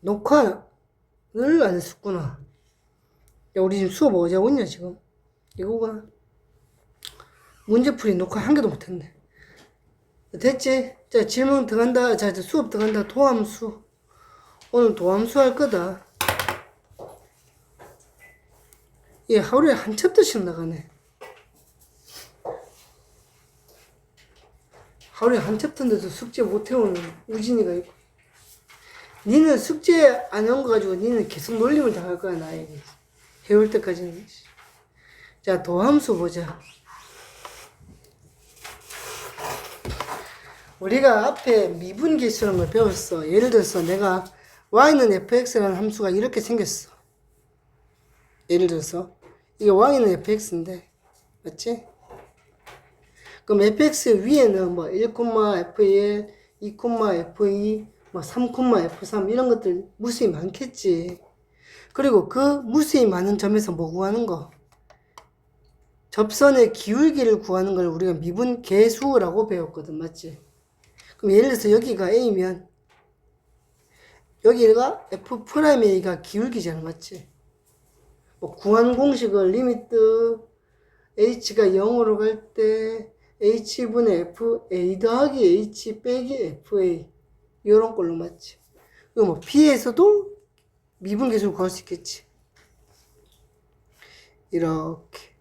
녹화를 안 했었구나. 야, 우리 지금 수업 어제 왔냐, 지금? 이거가 문제풀이 녹화 한 개도 못했네. 됐지? 자, 질문 들어간다. 자, 이제 수업 들어간다. 도함수. 오늘 도함수 할 거다. 얘 하루에 한 챕터씩 나가네. 하루에 한 챕터인데도 숙제 못 해오는 우진이가 있고. 니는 숙제 안 한 거 가지고 니는 계속 놀림을 당할 거야, 나에게. 해올 때까지는. 자, 도함수 보자. 우리가 앞에 미분계수라는 걸 배웠어. 예를 들어서 내가 y는 fx라는 함수가 이렇게 생겼어. 예를 들어서 이게 y는 fx인데, 맞지? 그럼 fx 위에는 뭐 1,f1, 2,f2, 뭐 3,f3 이런 것들 무수히 많겠지. 그리고 그 무수히 많은 점에서 뭐 구하는 거? 접선의 기울기를 구하는 걸 우리가 미분계수라고 배웠거든, 맞지? 그럼 예를 들어서 여기가 A면 여기가 F'A가 기울기잖아, 맞지? 뭐 구한 공식을 리미트 H가 0으로 갈 때 H분의 F A 더하기 H 빼기 FA 이런 걸로, 맞지? 그럼 뭐 P에서도 미분계수를 구할 수 있겠지. 이렇게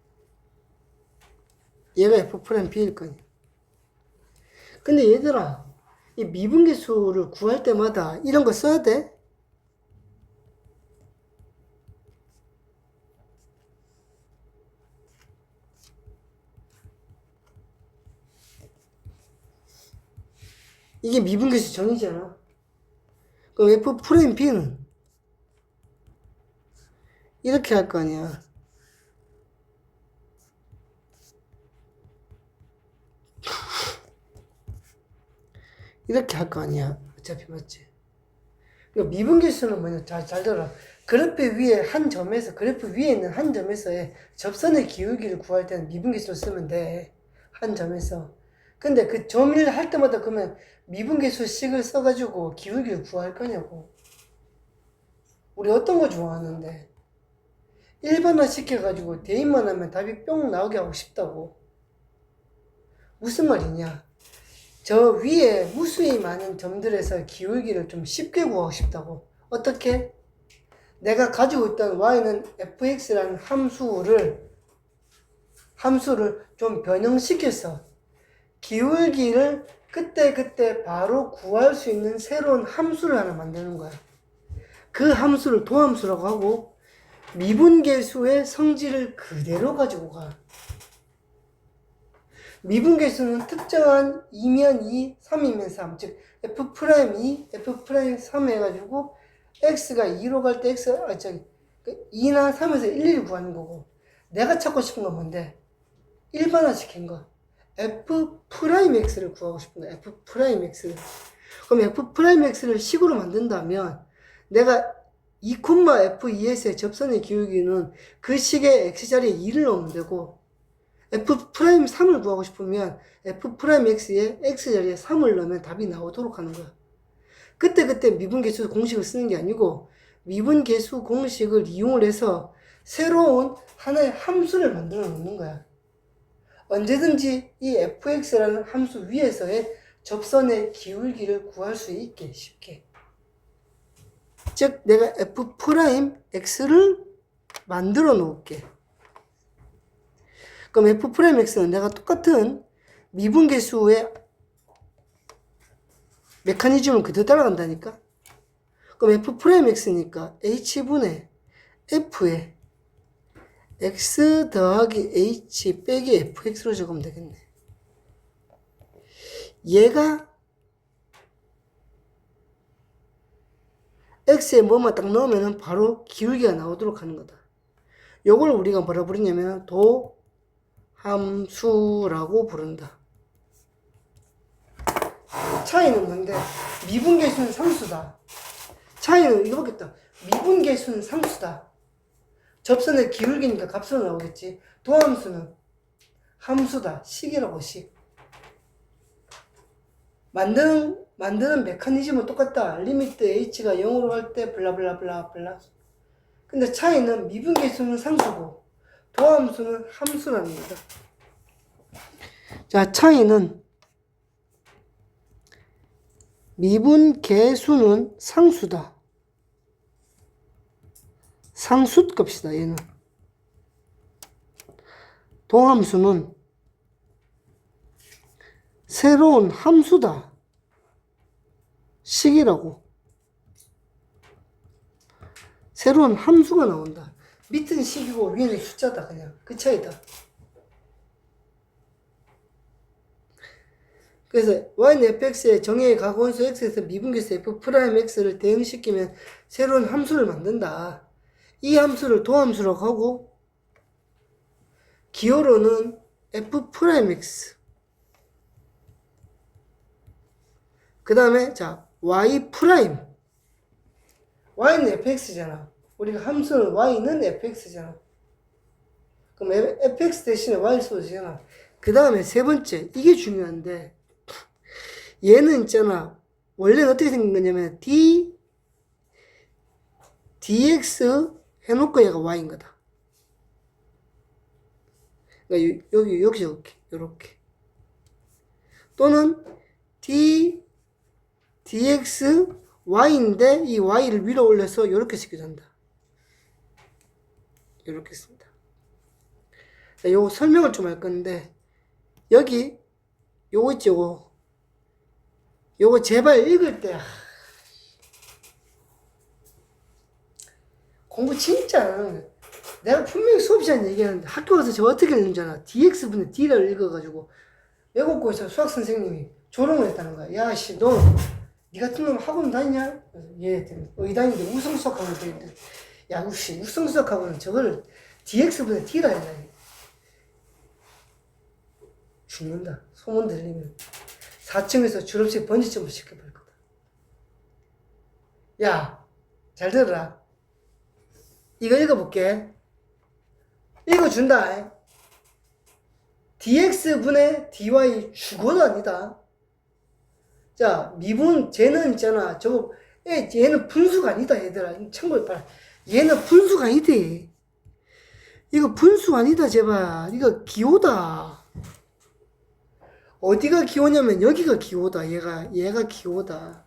얘가 F'B일 거니. 근데 얘들아, 이 미분계수를 구할 때마다 이런 거 써야 돼? 이게 미분계수 정의잖아. 그럼 F'B는 이렇게 할 거 아니야. 이렇게 할 거 아니야. 어차피, 맞지? 그러니까 미분계수는 뭐냐? 잘 들어라. 그래프 위에 한 점에서, 그래프 위에 있는 한 점에서의 접선의 기울기를 구할 때는 미분계수를 쓰면 돼. 한 점에서. 근데 그 점을 할 때마다 그러면 미분계수식을 써가지고 기울기를 구할 거냐고. 우리 어떤 거 좋아하는데? 일반화 시켜가지고 대입만 하면 답이 뿅 나오게 하고 싶다고. 무슨 말이냐? 저 위에 무수히 많은 점들에서 기울기를 좀 쉽게 구하고 싶다고. 어떻게? 내가 가지고 있던 y는 fx라는 함수를 좀 변형시켜서 기울기를 그때 바로 구할 수 있는 새로운 함수를 하나 만드는 거야. 그 함수를 도함수라고 하고 미분계수의 성질을 그대로 가지고 가. 미분계수는 특정한 2면 2, 3이면 3, 즉 F'2, F'3 해가지고 x가 2로 갈 때 2나 3에서 1, 2를 구하는 거고, 내가 찾고 싶은 건 뭔데? 일반화 시킨 거. F'X를 구하고 싶은 거야. F'X를. 그럼 F'X를 식으로 만든다면 내가 2,F2에서의 접선의 기울기는 그 식의 x자리에 2를 넣으면 되고, F'X를 구하고 싶으면 F'X에 x자리에 3을 넣으면 답이 나오도록 하는 거야. 그때 미분계수 공식을 쓰는 게 아니고 미분계수 공식을 이용을 해서 새로운 하나의 함수를 만들어 놓는 거야. 언제든지 이 fx라는 함수 위에서의 접선의 기울기를 구할 수 있게 쉽게. 즉 내가 F'X를 만들어 놓을게. 그럼 F'X는 내가 똑같은 미분계수의 메커니즘을 그대로 따라간다니까? 그럼 F'X니까 H분의 F에 X 더하기 H 빼기 Fx로 적으면 되겠네. 얘가 X에 뭐만 딱 넣으면 바로 기울기가 나오도록 하는 거다. 요걸 우리가 뭐라 부르냐면 도함수라고 부른다. 차이는 뭔데? 미분계수는 상수다. 차이는 이거밖에 없다. 미분계수는 상수다. 접선의 기울기니까 값으로 나오겠지. 도함수는 함수다. 식이라고, 식. 만드는 만드는 메커니즘은 똑같다. 리미트 h가 0으로 할 때 블라블라블라블라. 근데 차이는 미분계수는 상수고 도함수는 함수라는 거다. 자, 차이는 미분계수는 상수다. 상수값이다, 얘는. 도함수는 새로운 함수다. 식이라고. 새로운 함수가 나온다. 밑은 식이고 위는 숫자다. 그냥 그 차이다. 그래서 y는 fx의 정의의 가고원수 x에서 미분계수 f'x를 대응시키면 새로운 함수를 만든다. 이 함수를 도함수라고 하고 기호로는 f'x. 그 다음에 자 y'. y는 fx잖아. 우리가 함수는 y는 fx잖아. 그럼 fx 대신에 y를 써도 되잖아. 그 다음에 세 번째, 이게 중요한데, 얘는 있잖아. 원래는 어떻게 생긴 거냐면, dx 해놓고 얘가 y인 거다. 그러니까 여기, 요렇게. 또는 dx y인데, 이 y를 위로 올려서 요렇게 쓰게 된다. 요렇게 씁니다. 자, 요거 설명을 좀 할 건데, 여기, 요거 있지, 요거 제발 읽을 때, 공부 진짜 안 하는 거야. 내가 분명히 수업 시간에 얘기하는데, 학교 가서 저 어떻게 읽는 줄 알아? dx분의 d를 읽어가지고, 외국고에서 수학 선생님이 조롱을 했다는 거야. 야, 씨, 니 같은 놈 학원 다니냐? 얘 의당인데 우성 수학학원 다니는데, 야, 혹시 우성 수학학원은 저걸 dx분의 d라 했나? 죽는다. 소문 들리면 4층에서 졸업식 번지점을 시켜버릴 거다. 야, 잘 들어라. 이거 읽어볼게. 읽어준다. dx분의 dy 죽어도 아니다. 자, 미분, 쟤는 있잖아. 얘는 분수가 아니다, 얘들아. 참고해 봐라. 얘는 분수가 아니대. 이거 분수 아니다, 제발. 이거 기호다. 어디가 기호냐면 여기가 기호다. 얘가 기호다.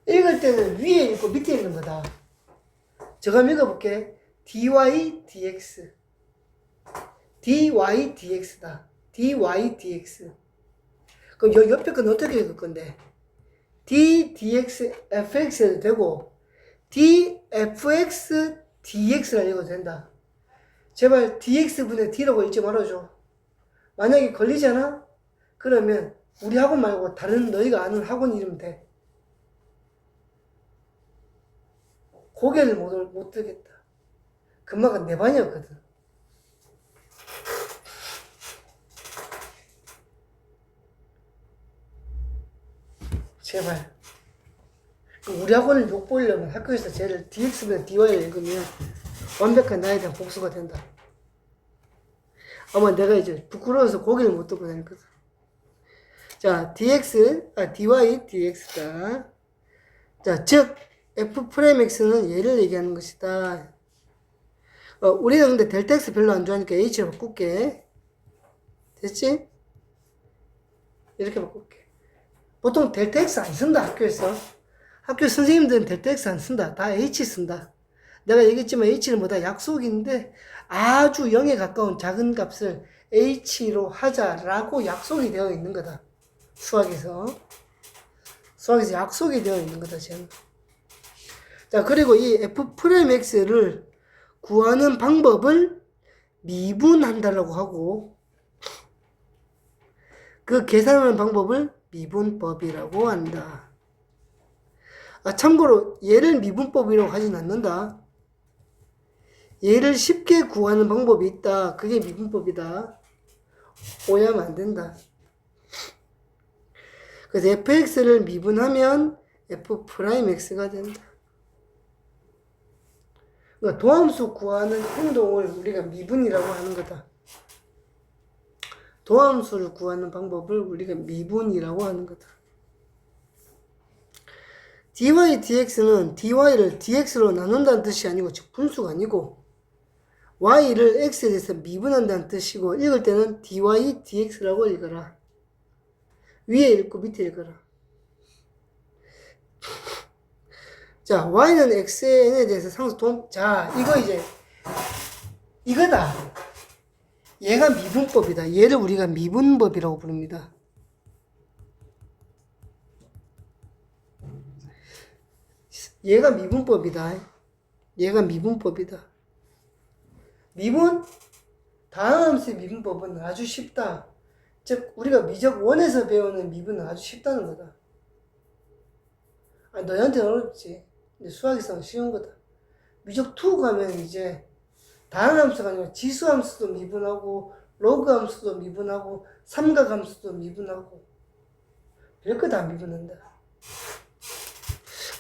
읽을 때는 위에 있고 밑에 있는 거다. 제가 읽어볼게. dy dx dy dx다. dy dx. 그럼 요 옆에 건 어떻게 읽을 건데? d dx fx 해도 되고 d fx dx라 읽어도 된다. 제발 dx분의 d라고 읽지 말아줘. 만약에 걸리잖아? 그러면 우리 학원 말고 다른 너희가 아는 학원 이름 돼. 고개를 못 들겠다. 금마가 내 반이었거든. 제발. 우리 학원을 욕보려면 학교에서 쟤를 dx분의 dy를 읽으면 완벽한 나에 대한 복수가 된다. 아마 내가 이제 부끄러워서 고개를 못 들고 다녔거든. 자, dy dx다. 자, 즉 f'x는 얘를 얘기하는 것이다. 우리는 근데 델타 x 별로 안 좋아하니까 h로 바꿀게. 됐지? 이렇게 바꿀게. 보통 델타 x 안 쓴다, 학교에서. 학교 선생님들은 델타 x 안 쓴다. 다 h 쓴다. 내가 얘기했지만 h는 뭐다? 약속인데 아주 0에 가까운 작은 값을 h로 하자라고 약속이 되어 있는 거다. 수학에서 약속이 되어 있는 거다, 쟤는. 자, 그리고 이 f'x를 구하는 방법을 미분한다라고 하고, 그 계산하는 방법을 미분법이라고 한다. 참고로 얘를 미분법이라고 하진 않는다. 얘를 쉽게 구하는 방법이 있다. 그게 미분법이다. 오해하면 안 된다. 그래서 fx를 미분하면 f'x가 된다. 그러니까 도함수 구하는 행동을 우리가 미분이라고 하는 거다. 도함수를 구하는 방법을 우리가 미분이라고 하는 거다. dy, dx는 dy를 dx로 나눈다는 뜻이 아니고, 즉 분수가 아니고, y를 x에 대해서 미분한다는 뜻이고, 읽을 때는 dy, dx라고 읽어라. 위에 읽고 밑에 읽어라. 자, y는 x의 n에 대해서 상수 자, 이거 이제, 이거다. 얘가 미분법이다. 얘를 우리가 미분법이라고 부릅니다. 얘가 미분법이다. 얘가 미분법이다. 미분? 다음 함수의 미분법은 아주 쉽다. 즉 우리가 미적 1에서 배우는 미분은 아주 쉽다는 거다. 아, 너희한테는 어렵지. 근데 수학에서는 쉬운 거다. 미적 2 가면 이제 다음 함수가 아니라 지수 함수도 미분하고 로그 함수도 미분하고 삼각 함수도 미분하고 별거 다 미분한다.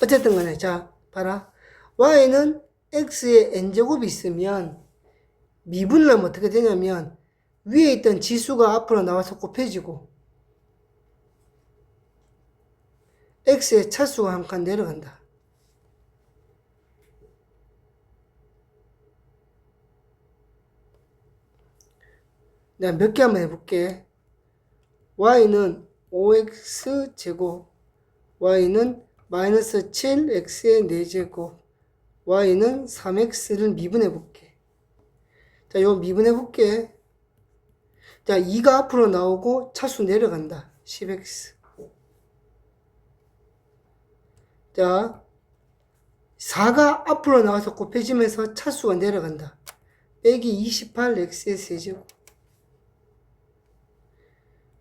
어쨌든 간에 자 봐라. y는 x에 n제곱이 있으면 미분을 하면 어떻게 되냐면 위에 있던 지수가 앞으로 나와서 곱해지고 x의 차수가 한 칸 내려간다. 내가 몇 개 한번 해볼게. y는 5x제곱, y는 마이너스 7x의 4제곱, y는 3x를 미분해볼게. 자, 요거 미분해볼게. 자, 2가 앞으로 나오고 차수 내려간다. 10x. 자, 4가 앞으로 나와서 곱해지면서 차수가 내려간다. 빼기 28x의 세제곱.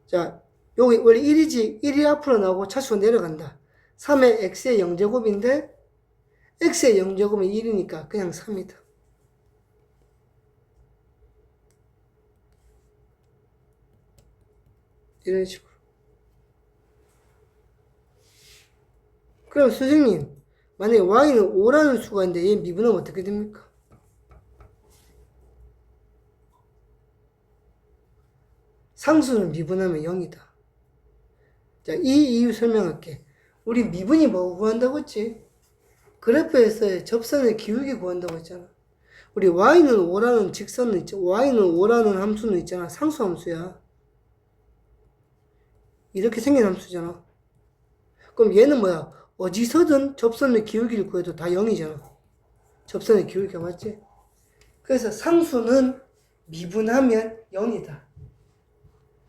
자, 여기 원래 1이지. 1이 앞으로 나오고 차수가 내려간다. 3의 x의 0제곱인데 x의 0제곱은 1이니까 그냥 3이다. 이런 식으로. 그럼 선생님, 만약에 y는 5라는 수가 있는데 얘 미분하면 어떻게 됩니까? 상수는 미분하면 0이다. 자, 이 이유 설명할게. 우리 미분이 뭐 구한다고 했지? 그래프에서의 접선의 기울기 구한다고 했잖아. 우리 y는 5라는 직선은 있죠. y는 5라는 함수는 있잖아. 상수 함수야. 이렇게 생긴 함수잖아. 그럼 얘는 뭐야? 어디서든 접선의 기울기를 구해도 다 0이잖아. 접선의 기울기가 맞지? 그래서 상수는 미분하면 0이다.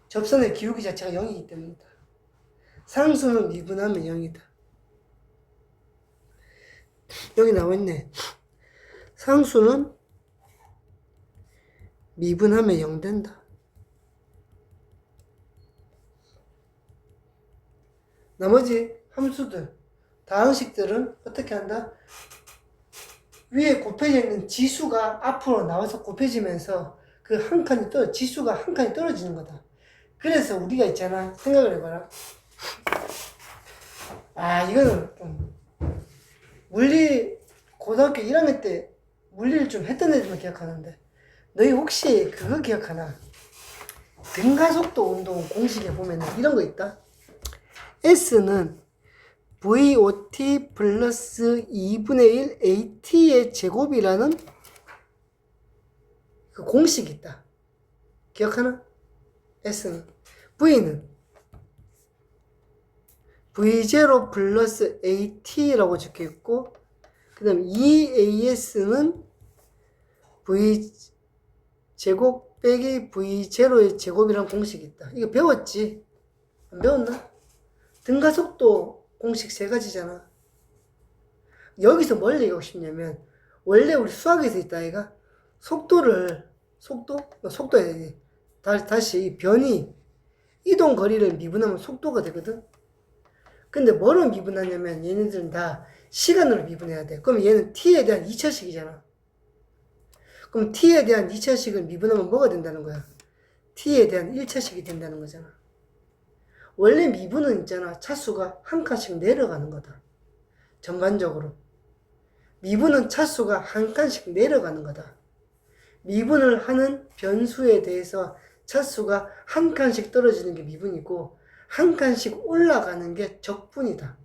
접선의 기울기 자체가 0이기 때문이다. 상수는 미분하면 0이다. 여기 나와있네. 상수는 미분하면 0 된다. 나머지 함수들, 다항식들은 어떻게 한다? 위에 곱해져 있는 지수가 앞으로 나와서 곱해지면서 그 한 칸이 지수가 한 칸이 떨어지는 거다. 그래서 우리가 있잖아. 생각을 해봐라. 아, 이거는 좀 물리 고등학교 1학년 때 물리를 좀 했던 애들만 기억하는데 너희 혹시 그거 기억하나? 등가속도 운동 공식에 보면 이런 거 있다. S는 VOT 플러스 2분의 1 AT의 제곱이라는 그 공식이 있다. 기억하나? S는. V는 V0 플러스 AT라고 적혀 있고, 그 다음 EAS는 V 제곱 빼기 V0의 제곱이라는 공식이 있다. 이거 배웠지? 안 배웠나? 등가속도 공식 세 가지잖아. 여기서 뭘 얘기하고 싶냐면, 원래 우리 수학에서 있다, 아이가? 속도에 다시 변이, 이동 거리를 미분하면 속도가 되거든? 근데 뭐로 미분하냐면, 얘네들은 다 시간으로 미분해야 돼. 그럼 얘는 t에 대한 2차식이잖아. 그럼 t에 대한 2차식을 미분하면 뭐가 된다는 거야? t에 대한 1차식이 된다는 거잖아. 원래 미분은 있잖아. 차수가 한 칸씩 내려가는 거다. 전반적으로. 미분은 차수가 한 칸씩 내려가는 거다. 미분을 하는 변수에 대해서 차수가 한 칸씩 떨어지는 게 미분이고 한 칸씩 올라가는 게 적분이다.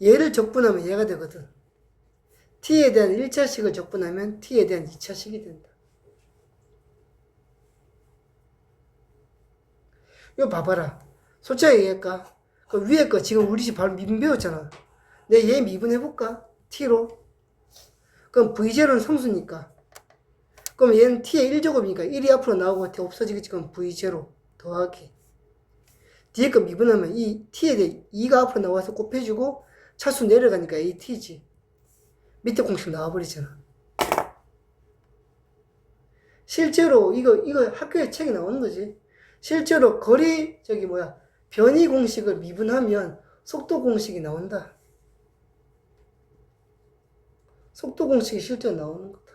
얘를 적분하면 얘가 되거든. t에 대한 1차식을 적분하면 t에 대한 2차식이 된다. 이거 봐봐라. 솔직하게 얘기할까? 그 위에 거 지금 우리 집 바로 미분 배웠잖아. 내 얘 미분해볼까? t로. 그럼 v0는 상수니까. 그럼 얘는 t의 1제곱이니까 1이 앞으로 나오고 t 없어지겠지. 그럼 v0 더하기. 뒤에 거 미분하면 이 t에 대해 2가 앞으로 나와서 곱해주고 차수 내려가니까 at지. 밑에 공식 나와버리잖아. 실제로 이거 학교에 책에 나오는 거지. 실제로 변이 공식을 미분하면 속도 공식이 나온다. 속도 공식이 실제로 나오는 거다.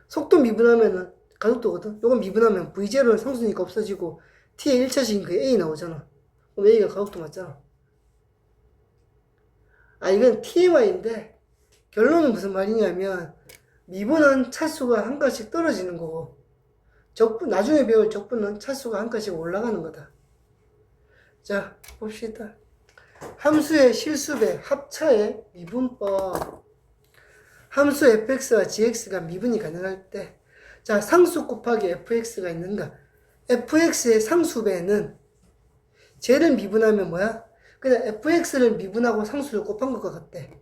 속도 미분하면은 가속도거든. 요거 미분하면 v0는 상수니까 없어지고 t의 1차식이니까 a 나오잖아. 그럼 a가 가속도 맞잖아. 이건 TMI인데 결론은 무슨 말이냐면 미분은 차수가 한 칸씩 떨어지는 거고 나중에 배울 적분은 차수가 한 칸씩 올라가는 거다. 자, 봅시다. 함수의 실수배 합차의 미분법. 함수 fx와 gx가 미분이 가능할 때, 자, 상수 곱하기 fx가 있는가? fx의 상수배는 쟤를 미분하면 뭐야? 그냥 fx를 미분하고 상수를 곱한 것과 같대.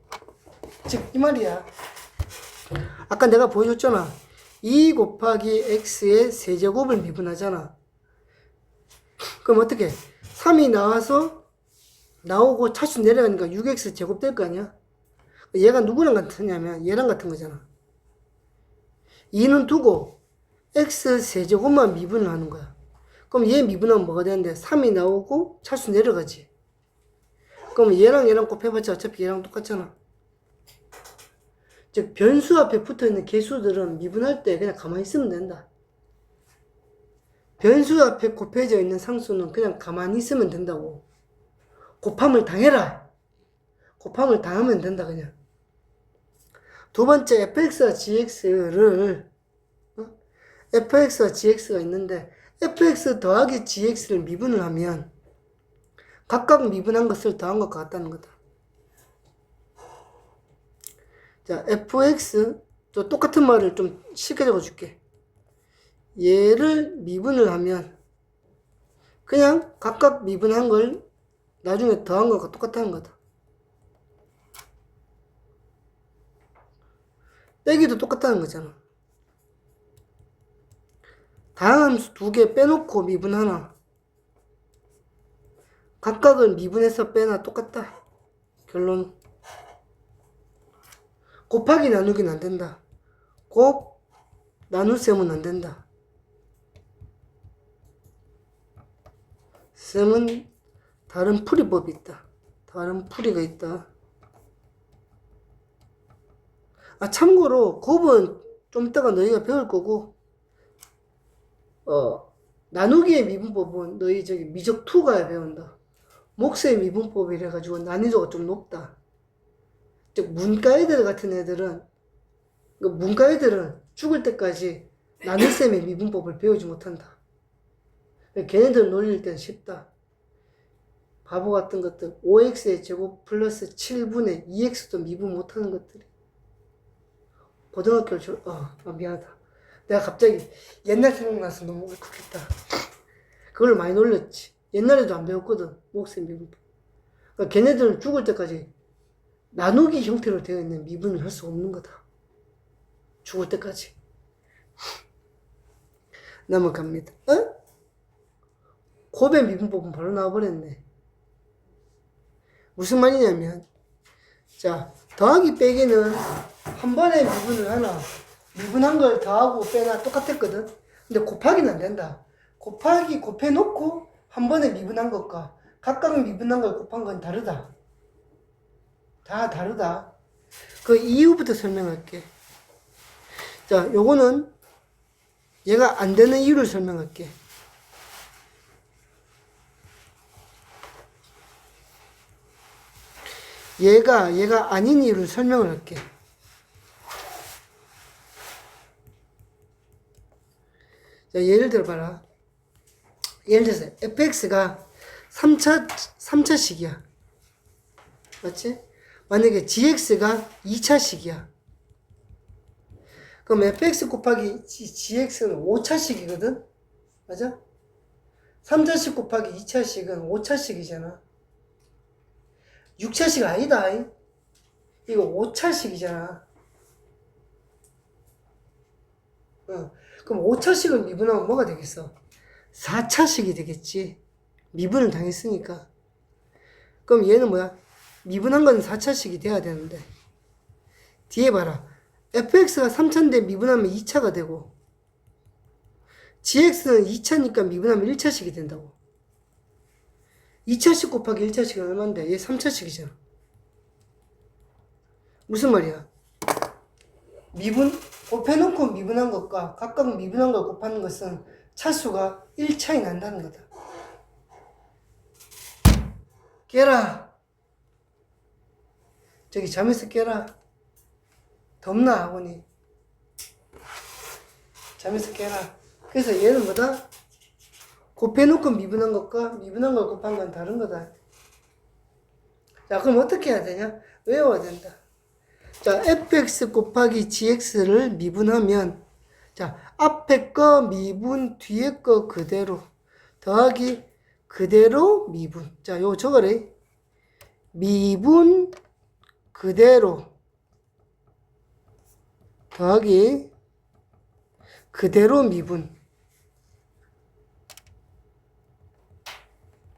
즉, 이 말이야. 아까 내가 보여줬잖아. 2 곱하기 x의 세제곱을 미분하잖아. 그럼 어떻게? 3이 나오고 차수 내려가니까 6x 제곱 될 거 아니야? 얘가 누구랑 같으냐면 얘랑 같은 거잖아. 2는 두고 x 세제곱만 미분을 하는 거야. 그럼 얘 미분하면 뭐가 되는데? 3이 나오고 차수 내려가지. 그럼 얘랑 곱해봤자 어차피 얘랑 똑같잖아. 즉 변수 앞에 붙어있는 개수들은 미분할 때 그냥 가만히 있으면 된다. 변수 앞에 곱해져 있는 상수는 그냥 가만히 있으면 된다고. 곱함을 당해라. 곱함을 당하면 된다 그냥. 두 번째 fx와 gx가 있는데 fx 더하기 gx를 미분을 하면 각각 미분한 것을 더한 것과 같다는 거다. 자, fx, 또 똑같은 말을 좀 쉽게 적어줄게. 얘를 미분을 하면 그냥 각각 미분한 걸 나중에 더한 것과 똑같다는 거다. 빼기도 똑같다는 거잖아. 다항함수 2개 빼놓고 미분 하나. 각각을 미분해서 빼나 똑같다. 결론. 곱하기 나누기는 안 된다. 곱 나눗셈은 안 된다. 셈은 다른 풀이법이 있다. 다른 풀이가 있다. 참고로 곱은 좀 이따가 너희가 배울 거고, 나누기의 미분법은 너희 미적2 가야 배운다. 몫의 미분법이라 가지고 난이도가 좀 높다. 즉 문과 애들 같은 애들은, 문과 애들은 죽을 때까지 나눗셈의 미분법을 배우지 못한다. 걔네들 놀릴 땐 쉽다. 바보 같은 것들 5x의 제곱 플러스 7분의 2x도 미분 못하는 것들이. 고등학교를 미안하다. 내가 갑자기 옛날 생각나서 너무 울컥했다. 그걸 많이 놀렸지. 옛날에도 안 배웠거든. 몫의 미분법. 그러니까 걔네들은 죽을 때까지 나누기 형태로 되어 있는 미분을 할 수 없는 거다. 죽을 때까지. 넘어갑니다. 곱의 미분법은 바로 나와버렸네. 무슨 말이냐면, 자, 더하기 빼기는 한 번에 미분을 하나, 미분한 걸 더하고 빼나 똑같았거든. 근데 곱하기는 안 된다. 곱해놓고 한 번에 미분한 것과 각각 미분한 걸 곱한 건 다르다. 다 다르다. 그 이유부터 설명할게. 자, 요거는 얘가 안 되는 이유를 설명할게. 얘가 아닌 이유를 설명을 할게. 자, 예를 들어 봐라. 예를 들어서 fx가 3차식이야. 맞지? 만약에 gx가 2차식이야. 그럼 fx 곱하기 gx는 5차식이거든? 맞아? 3차식 곱하기 2차식은 5차식이잖아. 6차식 아니다. 이거 5차식이잖아. 그럼 5차식을 미분하면 뭐가 되겠어? 4차식이 되겠지. 미분을 당했으니까. 그럼 얘는 뭐야? 미분한 건 4차식이 돼야 되는데. 뒤에 봐라. fx가 3차인데 미분하면 2차가 되고, gx는 2차니까 미분하면 1차식이 된다고. 2차식 곱하기 1차식은 얼마인데? 얘 3차식이잖아. 무슨 말이야? 곱해놓고 미분한 것과 각각 미분한 걸 곱하는 것은 차수가 1차이 난다는 거다. 깨라. 저기 잠에서 깨라. 덥나 학원이? 잠에서 깨라. 그래서 얘는 뭐다? 곱해놓고 미분한 것과 미분한 걸 곱한 건 다른 거다. 자, 그럼 어떻게 해야 되냐? 외워야 된다. 자, fx 곱하기 gx를 미분하면, 자, 앞에 거 미분, 뒤에 거 그대로, 더하기 그대로 미분. 자, 요거 적어래. 미분 그대로 더하기 그대로 미분.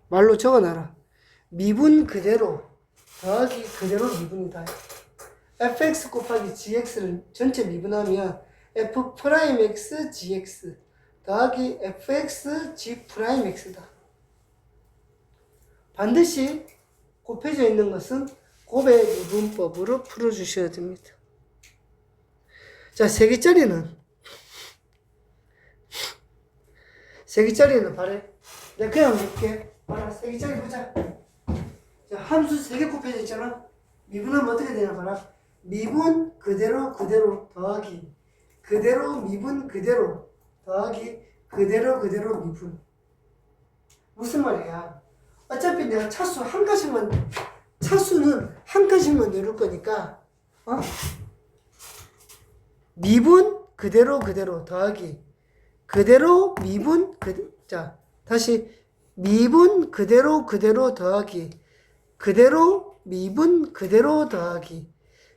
말로 적어놔라. 미분 그대로 더하기 그대로 미분이다. fx 곱하기 gx를 전체 미분하면 f'x gx 더하기 fx g'x다. 반드시 곱해져 있는 것은 곱의 미분법으로 풀어주셔야 됩니다. 자, 3개짜리는 봐래. 내가 그냥 볼게. 봐라, 3개짜리 보자. 자, 함수 3개 곱해져 있잖아. 미분하면 어떻게 되냐 봐라. 미분 그대로 더하기 그대로 미분 그대로 더하기 그대로 미분. 무슨 말이야? 어차피 내가 차수는 한 칸씩만 내릴 거니까, 미분 그대로 더하기 그대로 미분 자, 다시 미분 그대로 더하기 그대로 미분 그대로 더하기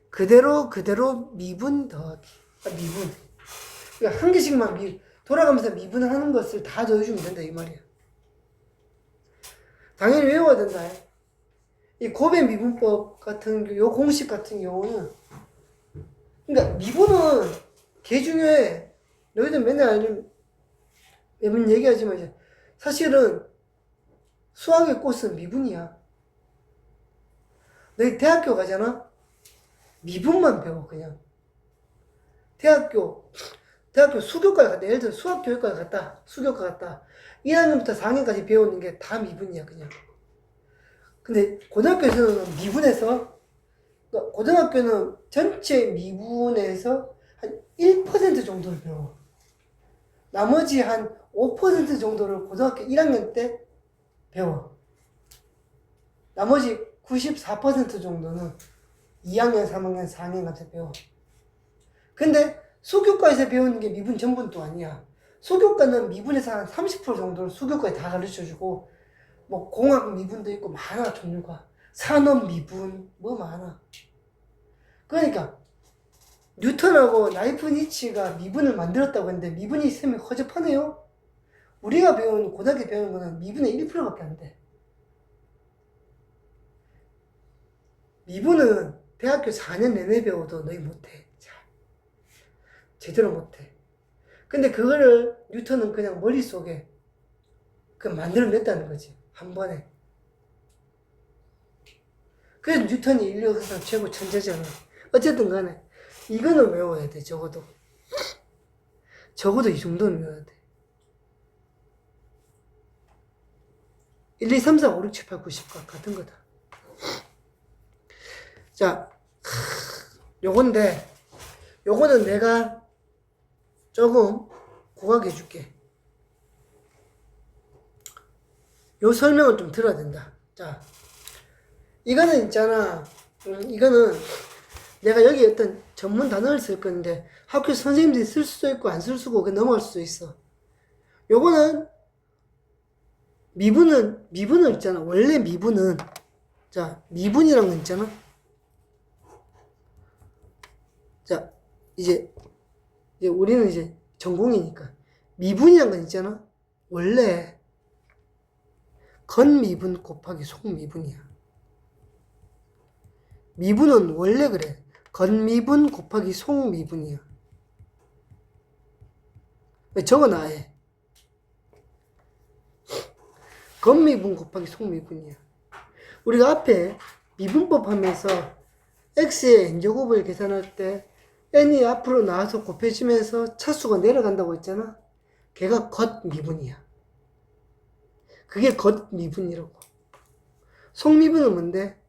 그대로 미분 더하기. 미분. 그러니까 한 개씩만 돌아가면서 미분을 하는 것을 다 더해주면 된다 이 말이야. 당연히 외워야 된다. 이 곱의 미분법 같은 요 공식 같은 경우는, 그러니까 미분은 개 중요해. 너희들 맨날 매번 얘기하지만 이제 사실은 수학의 꽃은 미분이야. 너희 대학교 가잖아? 미분만 배워 그냥. 대학교 수교과에 갔다. 예를 들어 수학교육과에 갔다. 수교과 갔다. 1학년부터 4학년까지 배우는 게 다 미분이야 그냥. 근데 고등학교에서는 미분에서, 고등학교는 전체 미분에서 한 1% 정도를 배워. 나머지 한 5% 정도를 고등학교 1학년 때 배워. 나머지 94% 정도는 2학년, 3학년, 4학년 가서 배워. 근데 수교과에서 배우는 게 미분 전부는 또 아니야. 수교과는 미분에서 한 30% 정도를 수교과에 다 가르쳐주고, 뭐 공학 미분도 있고 많아 종류가. 산업 미분 뭐 많아. 그러니까 뉴턴하고 라이프니츠가 미분을 만들었다고 했는데 미분이 셈이 허접하네요. 우리가 배운 고등학교 배우는 거는 미분의 1%밖에 안 돼. 미분은 대학교 4년 내내 배워도 너희 못해. 제대로 못해. 근데 그거를 뉴턴은 그냥 머릿속에 만들어냈다는 거지. 한 번에. 그래서 뉴턴이 인류 역사상 최고 천재잖아. 어쨌든 간에 이거는 외워야 돼. 적어도 이 정도는 외워야 돼. 1, 2, 3, 4, 5, 6, 7, 8, 9, 10과 같은 거다. 자, 요거는 내가 조금 고하게 해줄게. 요 설명을 좀 들어야 된다. 자, 이거는 있잖아. 이거는 내가 여기 어떤 전문 단어를 쓸 건데 학교 선생님들이 쓸 수도 있고 안 쓸 수도 있고 넘어갈 수도 있어. 요거는 미분은 있잖아. 원래 미분은 자, 미분이란 거 있잖아. 자, 이제 우리는 이제 전공이니까 미분이란 건 있잖아. 원래 건미분 곱하기 속미분이야. 미분은 원래 그래. 건미분 곱하기 속미분이야. 적어놔. 건미분 곱하기 속미분이야. 우리가 앞에 미분법 하면서 x의 n제곱을 계산할 때 n이 앞으로 나와서 곱해지면서 차수가 내려간다고 했잖아. 걔가 겉미분이야. 그게 겉미분이라고. 속미분은 뭔데?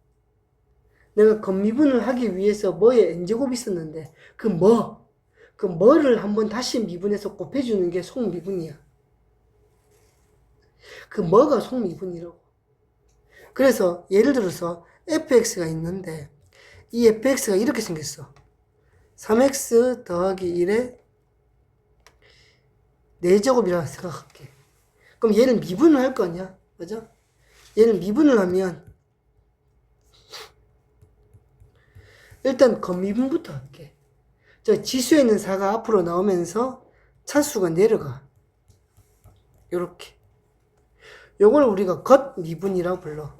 내가 겉미분을 하기 위해서 뭐에 n제곱이 있었는데 그 뭐를 한번 다시 미분해서 곱해주는 게 속미분이야. 그 뭐가 속미분이라고. 그래서 예를 들어서 fx가 있는데 이 fx가 이렇게 생겼어. 3x 더하기 1의 4제곱이라고 생각할게. 그럼 얘는 미분을 할 거 아니야? 맞아? 얘는 미분을 하면 일단 겉미분부터 할게. 저 지수에 있는 4가 앞으로 나오면서 차수가 내려가. 요렇게. 요걸 우리가 겉미분이라고 불러.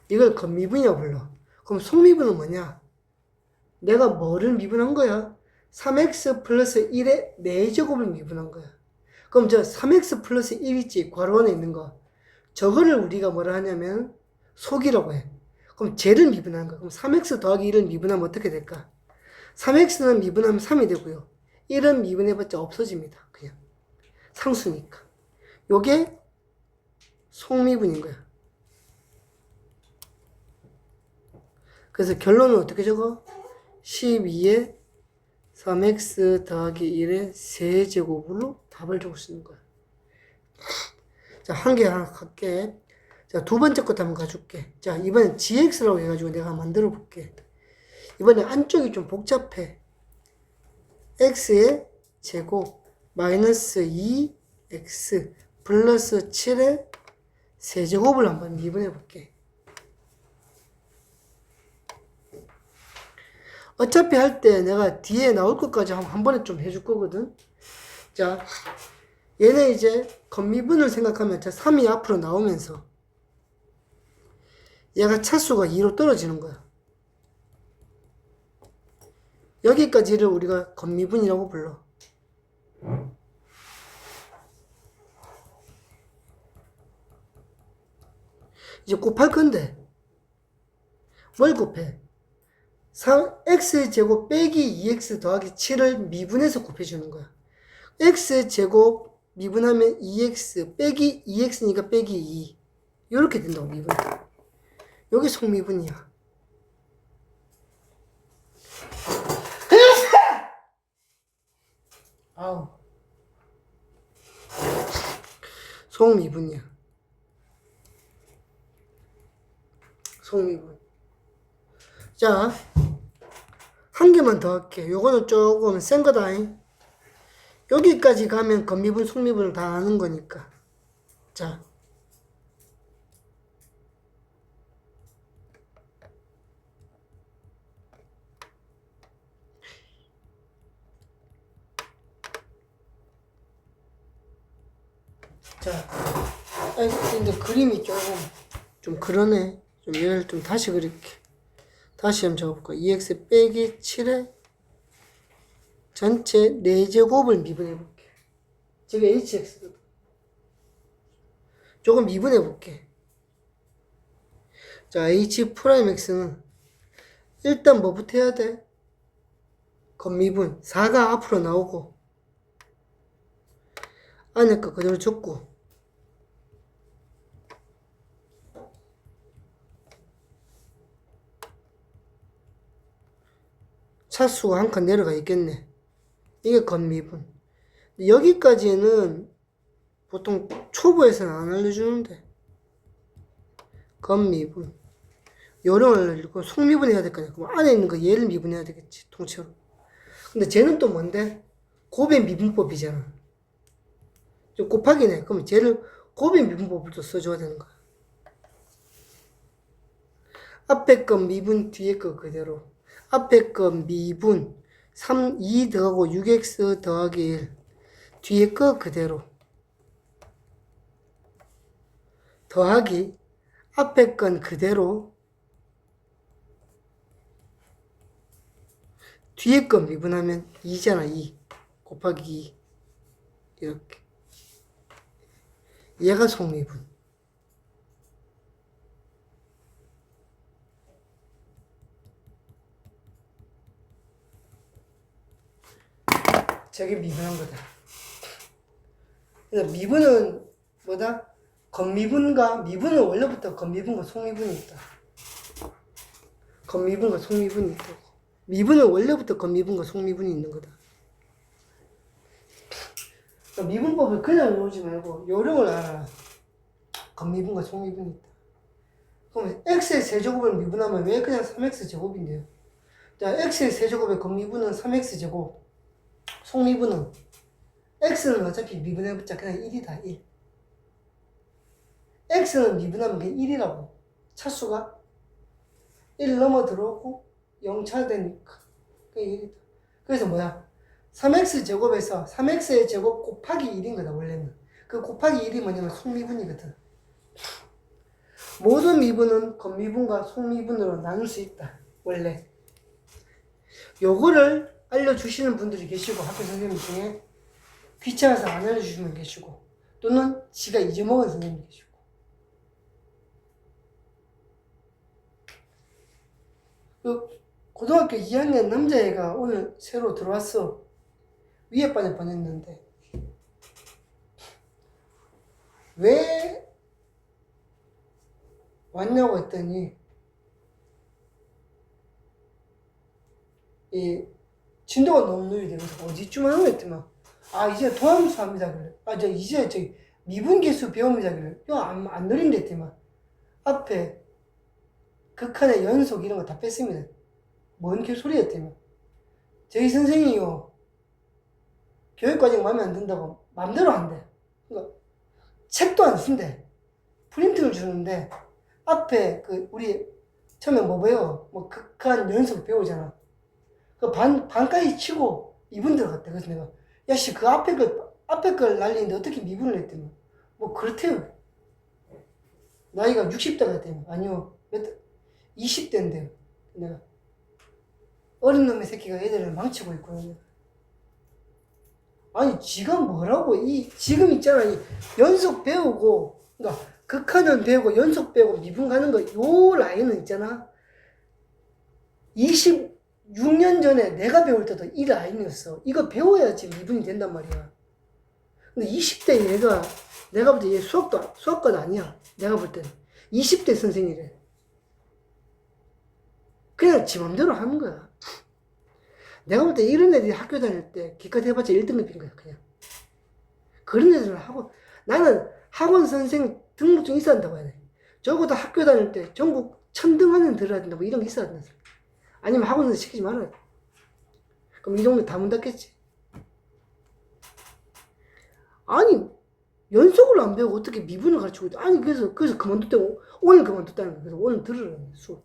이걸 겉미분이라고 불러. 그럼 속미분은 뭐냐? 내가 뭐를 미분한 거야? 3x 플러스 1의 4제곱을 미분한 거야. 그럼 저 3x 플러스 1 있지? 괄호 안에 있는 거. 저거를 우리가 뭐라 하냐면 속이라고 해. 그럼 쟤를 미분하는 거야. 그럼 3x 더하기 1을 미분하면 어떻게 될까? 3x는 미분하면 3이 되고요. 1은 미분해봤자 없어집니다. 그냥 상수니까. 요게 속미분인 거야. 그래서 결론은 어떻게 적어? 12에 3x 더하기 1의 세제곱으로 답을 적을 수 있는 거야. 자, 한 개 하나 갈게. 자, 두 번째 것도 한번 가줄게. 자, 이번엔 gx라고 해가지고 내가 만들어 볼게. 이번에 안쪽이 좀 복잡해. x의 제곱 마이너스 2x 플러스 7의 세제곱을 한번 미분해 볼게. 어차피 할 때 내가 뒤에 나올 것까지 한 번에 좀 해줄 거거든. 자, 얘네 이제 겉미분을 생각하면 자 3이 앞으로 나오면서 얘가 차수가 2로 떨어지는 거야. 여기까지를 우리가 겉미분이라고 불러. 이제 곱할 건데 뭘 곱해? x제곱 빼기 2x 더하기 7을 미분해서 곱해주는 거야. x제곱 미분하면 2x 빼기 2x니까 빼기 2 이렇게 된다고. 미분. 여기 속미분이야. 아우. 속미분이야. 속미분. 자, 한 개만 더 할게. 요거는 조금 센 거다잉. 여기까지 가면 겉미분, 속미분을 다 아는 거니까. 자. 자. 아이고, 근데 그림이 조금 좀 그러네. 좀 얘를 좀 다시 그릴게. 다시 한번 적어볼까? 2x 빼기 7의 전체 4제곱을 미분해볼게. 지금 hx거든. 조금 미분해볼게. 자, h 프라임 x는 일단 뭐부터 해야 돼? 겉미분. 4가 앞으로 나오고 안에 거 그대로 적고 차수가 한 칸 내려가 있겠네. 이게 건미분. 여기까지는 보통 초보에서는 안 알려주는데 건미분 요령을 알려주고 속미분 해야 될 거냐. 그럼 안에 있는 거 얘를 미분해야 되겠지 통째로. 근데 쟤는 또 뭔데? 곱의 미분법이잖아. 좀 곱하기네. 그럼 쟤를 곱의 미분법을 또 써줘야 되는 거야. 앞에 건 미분 뒤에 거 그대로. 앞에 건 미분 2 더하고 6x 더하기 1 뒤에 거 그대로 더하기 앞에 건 그대로 뒤에 거 미분하면 2잖아. 2 곱하기 2 이렇게. 얘가 속미분. 저게 미분한 거다. 그래서 미분은 뭐다? 건미분과 미분은 원래부터 건미분과 속미분이 있다. 건미분과 속미분이 있다고. 미분은 원래부터 건미분과 속미분이 있는 거다. 그러니까 미분법을 그냥 외우지 말고 요령을 알아라. 건미분과 속미분이 있다. 그럼 x의 세제곱을 미분하면 왜 그냥 3x 제곱인데요? 자, x의 세제곱의 건미분은 3x 제곱. 속미분은 x는 어차피 미분해봤자 그냥 1이다. 1. x는 미분하면 그냥 1이라고. 차수가 1 넘어 들어오고 0차 되니까 그게 1이다. 그래서 뭐야? 3x 제곱에서 3x의 제곱 곱하기 1인 거다 원래는. 그 곱하기 1이 뭐냐면 속미분이거든. 모든 미분은 건미분과 속미분으로 나눌 수 있다. 원래. 요거를 알려주시는 분들이 계시고 학교 선생님 중에 귀찮아서 안 알려주시는 분 계시고 또는 지가 잊어먹은 선생님이 계시고. 그 고등학교 2학년 남자애가 오늘 새로 들어왔어. 위에 반에 보냈는데 왜 왔냐고 했더니 이 진도가 너무 느리대. 그래서 어디쯤 하는 거 했더만 이제 도함수 합니다 그래. 이제 미분계수 배웁니다 그래. 이거 안 느린데 했더만 앞에 극한의 연속 이런 거 다 뺐습니다. 뭔 개소리였더만 저희 선생님이요 교육과정 마음에 안 든다고 맘대로 한대. 그러니까 책도 안 쓴대. 프린트를 주는데 앞에 우리 처음에 뭐 배워? 뭐 극한 연속 배우잖아. 그 반까지 치고 미분 들어갔대. 그래서 내가 야씨 그 앞에 걸 날리는데 어떻게 미분을 했더니 뭐 그렇대요. 나이가 60대가 됐대요. 아니요 20대인데요. 내가 어린 놈의 새끼가 애들을 망치고 있거든요. 아니 지가 뭐라고 지금 있잖아. 연속 배우고 그러니까 극한은 배우고 연속 배우고 미분 가는 거 요 라인은 있잖아. 26년 전에 내가 배울 때도 이 라인이었어. 이거 배워야지 미분이 된단 말이야. 근데 20대 얘가 내가 볼 때 얘 수학과도 아니야. 내가 볼 때는 20대 선생이래. 그냥 지 맘대로 하는 거야. 내가 볼 때 이런 애들이 학교 다닐 때 기껏 해봤자 1등급인 거야 그냥. 그런 애들을 하고 나는 학원 선생 등록증 있어야 한다고 해야 돼. 적어도 학교 다닐 때 전국 1000등 안에 들어야 된다 뭐 이런 게 있어야 된다. 아니면 학원 선생 시키지 말아야 돼. 그럼 이 동네 다 문 닫겠지. 아니 연속으로 안 배우고 어떻게 미분을 가르치고 있다. 아니 그래서 그만뒀다고. 오늘 그만뒀다는 거야. 그래서 오늘 들으라는 수업.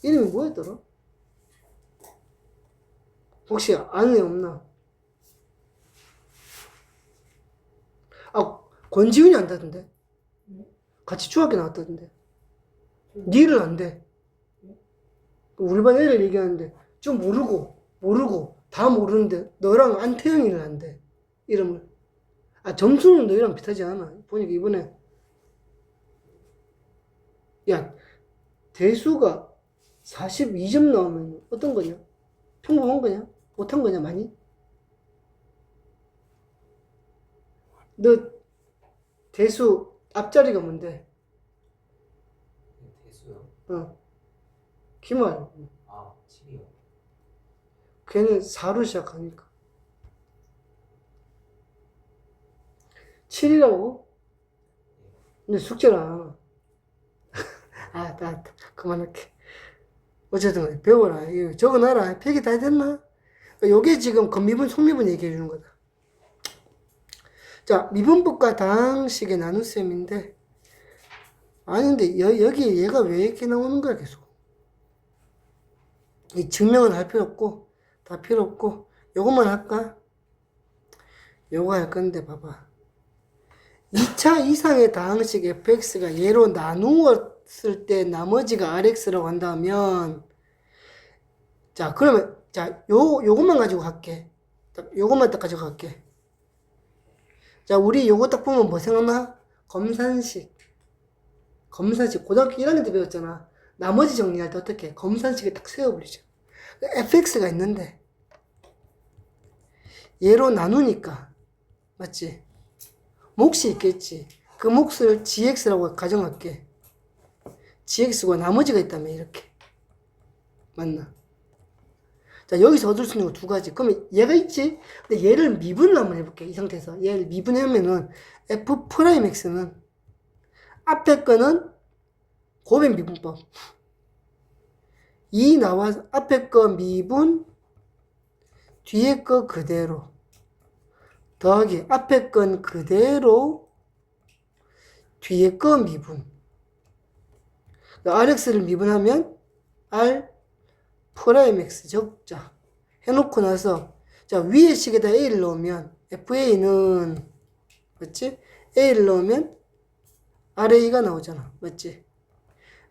이름이 뭐였더라? 혹시 아는 애 없나? 권지훈이 안다던데. 같이 중학교 나왔다던데. 니를 안 돼. 우리 반 애들 얘기하는데 좀 모르고 다 모르는데 너랑 안태영이는 안 돼. 이름을. 점수는 너희랑 비슷하지 않아. 보니까 이번에 야 대수가 42점 나오면 어떤 거냐? 평범한 거냐? 못한 거냐 많이? 너 대수 앞자리가 뭔데? 대수요? 기말. 7이요. 걔는 4로 시작하니까. 7이라고? 근데 숙제를 안 하나? 나 그만할게. 어쨌든 배워라. 이거 적어놔라. 필기 다 됐나? 요게 지금 건미분, 속미분 얘기해 주는 거다. 자, 미분법과 다항식의 나눗셈인데, 아니, 근데 여기 얘가 왜 이렇게 나오는 거야, 계속. 이 증명은 할 필요 없고, 다 필요 없고, 요것만 할까? 요거 할 건데, 봐봐. 2차 이상의 다항식 fx가 얘로 나누었을 때 나머지가 rx라고 한다면, 자, 그러면, 자, 요것만 가지고 갈게. 요것만 딱 가지고 갈게. 자, 우리 요거 딱 보면 뭐 생각나? 검산식. 고등학교 1학년 때 배웠잖아. 나머지 정리할 때 어떻게? 검산식을 딱 세워버리죠. fx가 있는데, 얘로 나누니까, 맞지? 몫이 있겠지. 그 몫을 gx라고 가정할게. gx고 나머지가 있다면 이렇게. 맞나? 자, 여기서 얻을 수 있는 거 두 가지. 그러면 얘가 있지? 근데 얘를 미분을 한번 해볼게. 이 상태에서. 얘를 미분하면은 f'x는 앞에 거는 고변 미분법. 이 나와서 앞에 거 미분, 뒤에 거 그대로. 더하기 앞에 건 그대로, 뒤에 거 미분. rx를 미분하면 r 프라임 x 적자 해놓고 나서, 자, 위에 식에다 a를 넣으면 fa는, 맞지? a를 넣으면 ra가 나오잖아, 맞지?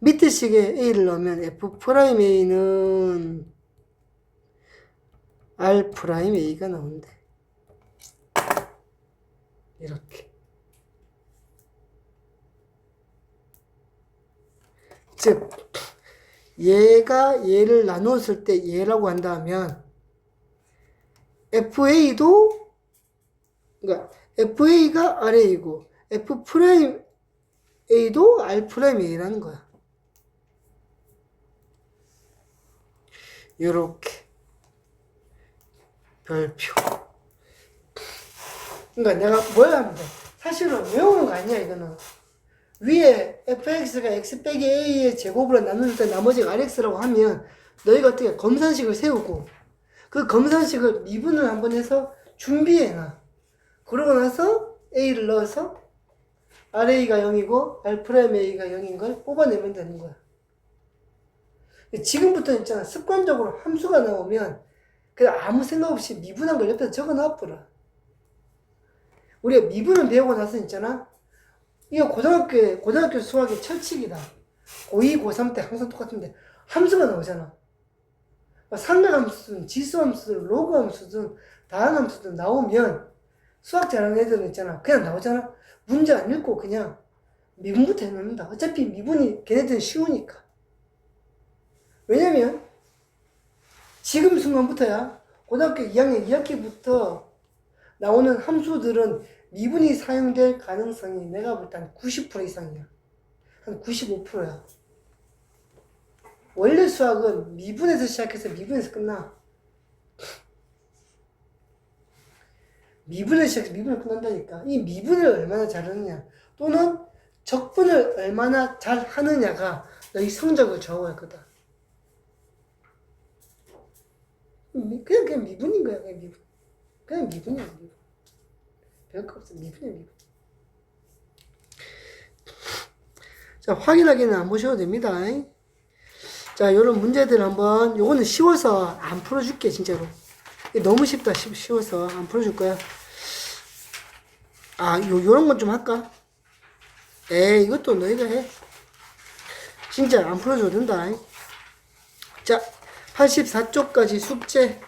밑에 식에 a를 넣으면 f 프라임 a는 r 프라임 a가 나온대. 이렇게. 즉 얘가 얘를 나누었을 때 얘라고 한다면 FA도, 그러니까 FA가 RA이고 F 프라임 A도 R 프라임 A라는 거야. 요렇게 별표. 그러니까 내가 뭘 하면 돼? 사실은 외우는 거 아니야, 이거는. 위에 fx가 x 빼기 a의 제곱으로 나눌 때 나머지가 rx라고 하면 너희가 어떻게 검산식을 세우고 그 검산식을 미분을 한번 해서 준비해놔. 그러고 나서 a를 넣어서 ra가 0이고 r'a가 0인 걸 뽑아내면 되는 거야. 지금부터 있잖아. 습관적으로 함수가 나오면 그냥 아무 생각 없이 미분한 걸 옆에서 적어놔버려. 우리가 미분을 배우고 나서 있잖아. 이거 고등학교 수학의 철칙이다. 고2, 고3 때 항상 똑같은데 함수가 나오잖아. 상대함수든 지수함수든 로그함수든 다항함수든 나오면 수학 잘하는 애들은 있잖아. 그냥 나오잖아. 문제 안 읽고 그냥 미분부터 해놓는다. 어차피 미분이 걔네들은 쉬우니까. 왜냐면 지금 순간부터야 고등학교 2학년 2학기부터 나오는 함수들은 미분이 사용될 가능성이 내가 볼 때 한 90% 이상이야. 한 95%야. 원래 수학은 미분에서 시작해서 미분에서 끝나. 미분에서 시작해서 미분을 끝난다니까. 이 미분을 얼마나 잘하느냐 또는 적분을 얼마나 잘하느냐가 너희 성적을 좌우할 거다. 그냥 미분인 거야. 그냥 미분. 그냥 미분이야. 미분. 별거 없어. 미분이야. 미분. 자, 확인하기는 안 보셔도 됩니다. 자, 요런 문제들 한번, 요거는 쉬워서 안 풀어줄게, 진짜로. 너무 쉽다, 쉬워서 안 풀어줄 거야. 요런 건 좀 할까? 이것도 너희가 해. 진짜 안 풀어줘도 된다. 자, 84쪽까지 숙제.